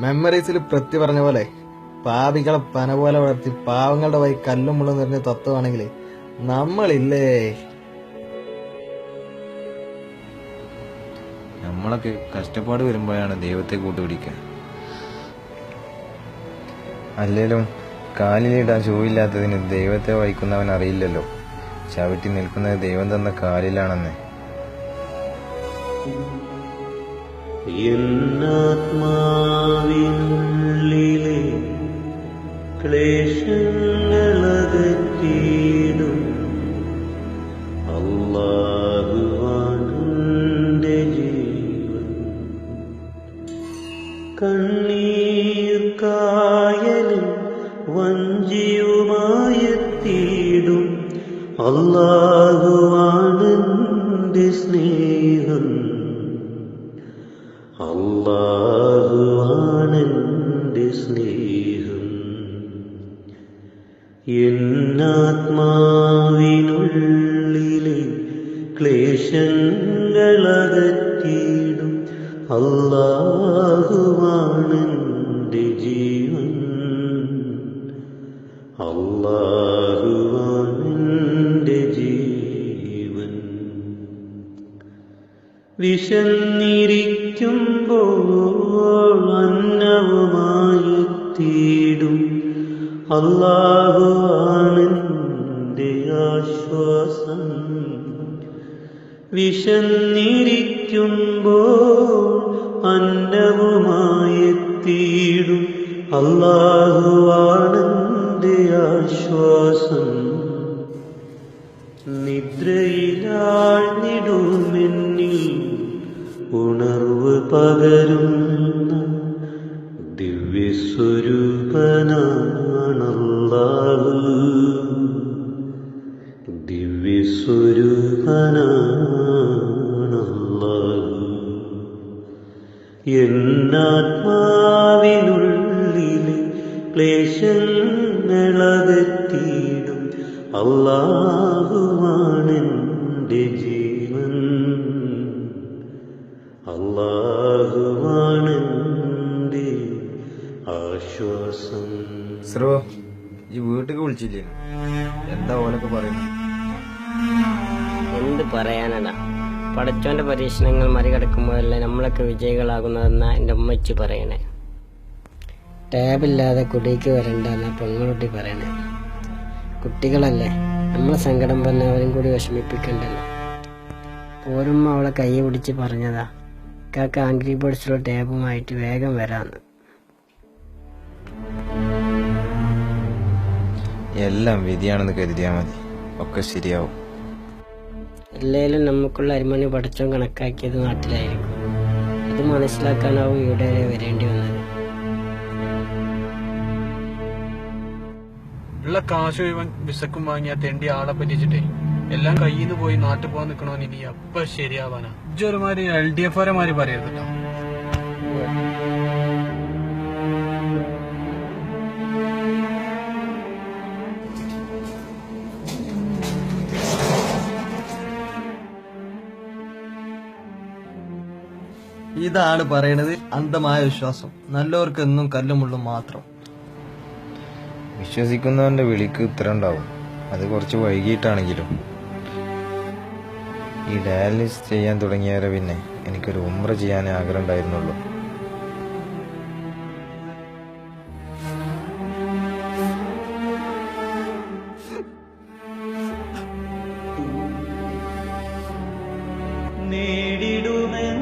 മെമ്മറീസിൽ പ്രതി പറഞ്ഞ പോലെ പാപികളെ പന പോലെ വളർത്തി പാവങ്ങളുടെ വഴി കല്ലും മുള്ളും നിറഞ്ഞ തത്വമാണെങ്കിൽ നമ്മളില്ലേ. നമ്മളൊക്കെ കഷ്ടപ്പാട് വരുമ്പോഴാണ് ദൈവത്തെ കൂട്ടുപിടിക്കുക. അല്ലേലും കാലിലിടാൻ ഷൂ ഇല്ലാത്തതിന് ദൈവത്തെ വഹിക്കുന്നവൻ അറിയില്ലല്ലോ ചവിട്ടി നിൽക്കുന്നത് ദൈവം തന്ന കാലിലാണെന്ന്. എന്നാത്മാവിനുള്ളിലെ ക്ലേശങ്ങളകറ്റിയിടും അല്ലാഹുവാണെന്റെ ജീവൻ. കണ്ണീർ കായലും വഞ്ചിയുമായെത്തിയിടും അല്ലാഹുവാണെന്റെ സ്നേഹം. അല്ലാഹുവാണെന്റെ സ്നേഹം. എന്നാത്മാവിനുള്ളിലെ ക്ലേശങ്ങളകറ്റിയിടും അല്ലാഹുവാണെന്റെ ജീവൻ. അല്ലാഹുവാണെന്റെ ജീവൻ. വിശന്നിരിക്കുമ്പോൾ അന്നവുമായെത്തിയിടും അല്ലാഹുവാണെന്റെ ആശ്വാസം. വിശന്നിരിക്കുമ്പോൾ അന്നവുമായെത്തിയിടും അല്ലാഹുവാണെന്റെ ആശ്വാസം. നിദ്രയിലാഴ്ന്നിടുമെന്നിൽ ഉണർവ് പകരുന്ന ദിവ്യസ്വരൂപനാണല്ലാഹു. ദിവ്യസ്വരൂപനാണല്ലാഹു. എന്നാത്മാവിനുള്ളിലെ ക്ലേശങ്ങളകറ്റിയിടും അല്ലാഹുവാണെന്റെ ജീവൻ. അല്ലാഹുവാണെന്റെ ആശ്വാസം. സ്രോ ഈ വീട്ടിൽ വിളിച്ചില്ലേ? എന്താ ഓലൊക്കെ പറയുന്നത്? എന്ത് പറയാനടാ, പടച്ചോന്റെ പരീക്ഷണങ്ങൾ മറികടക്കുമ്പോഴല്ലേ നമ്മളൊക്കെ വിജയികളാകുന്നതെന്നാ എൻ്റെ ഉമ്മച്ചി പറയണേ. ടാബില്ലാതെ കുടിക്ക് വരണ്ടെന്നാ പെങ്ങളുട്ടി പറയണേ. കുട്ടികളല്ലേ, നമ്മളെ സങ്കടം പറഞ്ഞ അവരും കൂടി വിഷമിപ്പിക്കണ്ടല്ലോ. പോരുമ്മ അവളെ കൈ പിടിച്ച് പറഞ്ഞതാ, കാക്ക ആംഗ്രി ബേർഡ്സിലോ ടാബുമായിട്ട് വേഗം വരാന്ന്. എല്ലാം വിധിയാണെന്ന് കരുതിയാൽ മതി, ഒക്കെ ശരിയാവും. അല്ലേലും നമുക്കുള്ള അരിമണി പടച്ചോൻ കണക്കാക്കിയത് നാട്ടിലായിരിക്കും. അത് മനസ്സിലാക്കാനാവും ഇവിടെ വരെ വരേണ്ടി വന്നത്. ഉള്ള കാശ് മുഴുവൻ വിസക്കും വാങ്ങിയ തെണ്ടി ആളെ പറ്റിച്ചിട്ടേ എല്ലാം കയ്യിൽ നിന്ന് പോയി നാട്ടിൽ പോകാൻ നിക്കണോന്ന് ഇനി അപ്പൊ ശരിയാവാനാ. ഇജ്ജൊരുമാതിരി LDF മാതിരി പറയരുത് കേട്ടോ. ഇതാണ് പറയണത് അന്ധമായ വിശ്വാസം. നല്ലവർക്ക് എന്നും കല്ലും മുള്ളും മാത്രം. വിശ്വസിക്കുന്നവന്റെ വിളിക്ക് ഉത്തരം ഉണ്ടാവും, അത് കുറച്ച് വൈകിട്ടാണെങ്കിലും. ഈ ഡയാലിസിസ് ചെയ്യാൻ തുടങ്ങിയവരെ പിന്നെ എനിക്കൊരു ഉംറ ചെയ്യാനേ ആഗ്രഹം ഉണ്ടായിരുന്നുള്ളൂ. നേടിടുമെൻ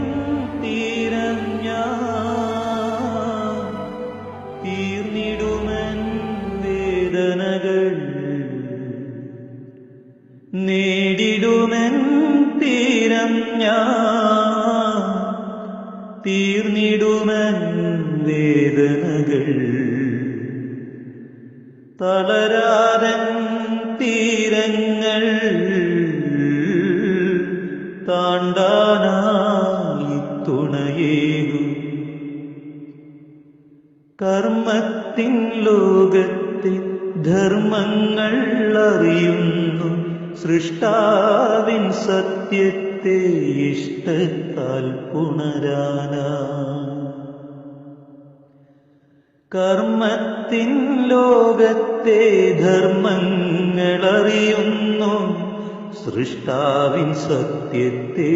തീരം ഞാൻ, തീർന്നിടുമെൻ വേദനകൾ. നേടിടുമെൻ തീരം ഞാൻ, തീർന്നിടുമെൻ വേദനകൾ. തളരാതൻ തീരങ്ങൾ താണ്ടാനായി തുണയേകു. കർമ്മത്തിൻ ലോകത്തെ ധർമ്മങ്ങൾ അറിയുന്നു, സൃഷ്ടാവിൻ സത്യത്തെ ഇഷ്ടത്താൽ പുണരാനാ. കർമ്മത്തിൻ ലോകത്തെ ധർമ്മങ്ങളറിയുന്നു സൃഷ്ടാവിൻ സത്യത്തെ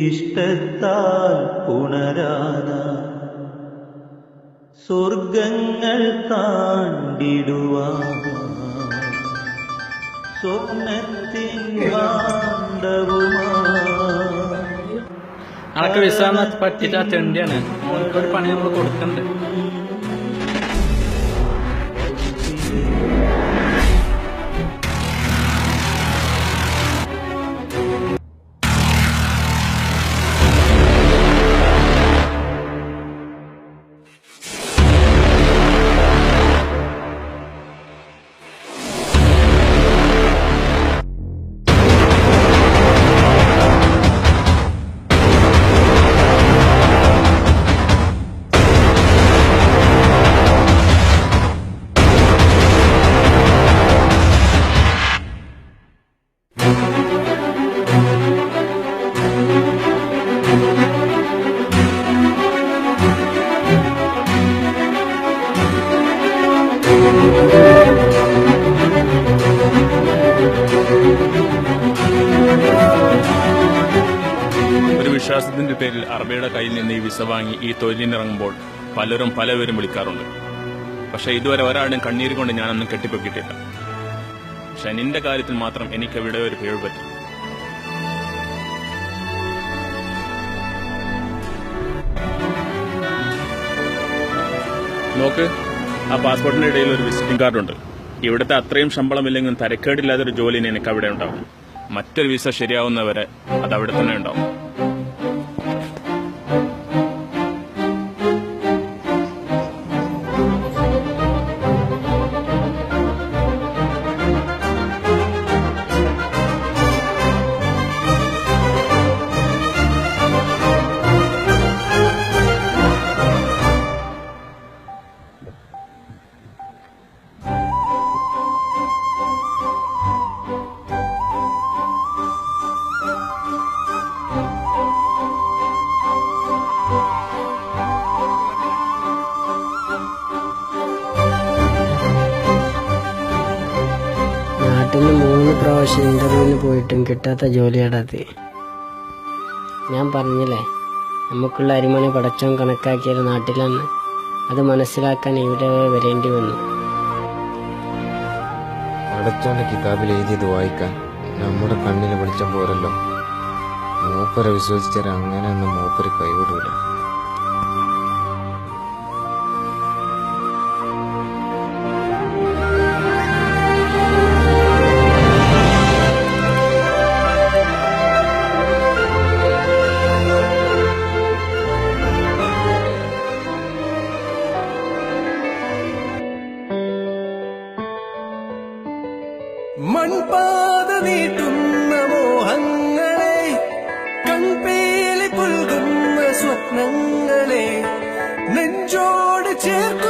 ഇഷ്ടത്താൽ പുണരാന സ്വർഗങ്ങൾ താണ്ടിടുവാൻ സ്വപ്നത്തിൻ ഭാണ്ഡവുമാ. അനക്ക് വിസാന്ന് പറ്റിച്ച ചെണ്ടിയാണ്, ഓനക്കൊരു പണി നമ്മൾ കൊടുക്കണ്ട്. ഒരു വിശ്വാസത്തിന്റെ പേരിൽ അറബിയുടെ കയ്യിൽ നിന്ന് ഈ വിസ വാങ്ങി ഈ തൊഴിലിനിറങ്ങുമ്പോൾ പലരും പലവരും വിളിക്കാറുണ്ട്. പക്ഷെ ഇതുവരെ ഒരാളും കണ്ണീര് കൊണ്ട് ഞാനൊന്നും കെട്ടിപ്പൊക്കിയിട്ടില്ല. പക്ഷെ നിന്റെ കാര്യത്തിൽ മാത്രം എനിക്ക് എവിടെ ഒരു പിഴവ് പറ്റി. നോക്ക്, ആ പാസ്പോർട്ടിന്റെ ഇടയിൽ ഒരു വിസിറ്റിംഗ് കാർഡുണ്ട്. ഇവിടുത്തെ അത്രയും ശമ്പളമില്ലെങ്കിലും തരക്കേടില്ലാത്തൊരു ജോലി എനിക്ക് അവിടെ ഉണ്ടാവും. മറ്റൊരു വിസ ശരിയാവുന്നവരെ അത് അവിടെ തന്നെ ഉണ്ടാവും. നാട്ടിൽ നിന്ന് 3 പ്രാവശ്യം ഇന്റർവ്യൂവിന് പോയിട്ടും കിട്ടാത്ത ജോലിയാടത്. ഞാൻ പറഞ്ഞില്ലേ, നമുക്കുള്ള അരിമണി പടച്ചോൻ കണക്കാക്കിയത് നാട്ടിലെന്ന്. അത് മനസ്സിലാക്കാൻ ഇവിടെ വരേണ്ടി വന്നു. പടച്ചോന്റെ കിതാബിൽ എഴുതിയത് വായിക്കാൻ നമ്മുടെ കണ്ണിന് വെളിച്ചം പോരല്ലോ. മൂപ്പരെ വിശ്വസിച്ചാൽ അങ്ങനെയൊന്നും മൂപ്പര് കൈവിടൂല. മൺപാത നീട്ടുന്ന മോഹങ്ങളെ, കൺപേലി പുൽകുന്ന സ്വപ്നങ്ങളെ നെഞ്ചോട് ചേർക്കും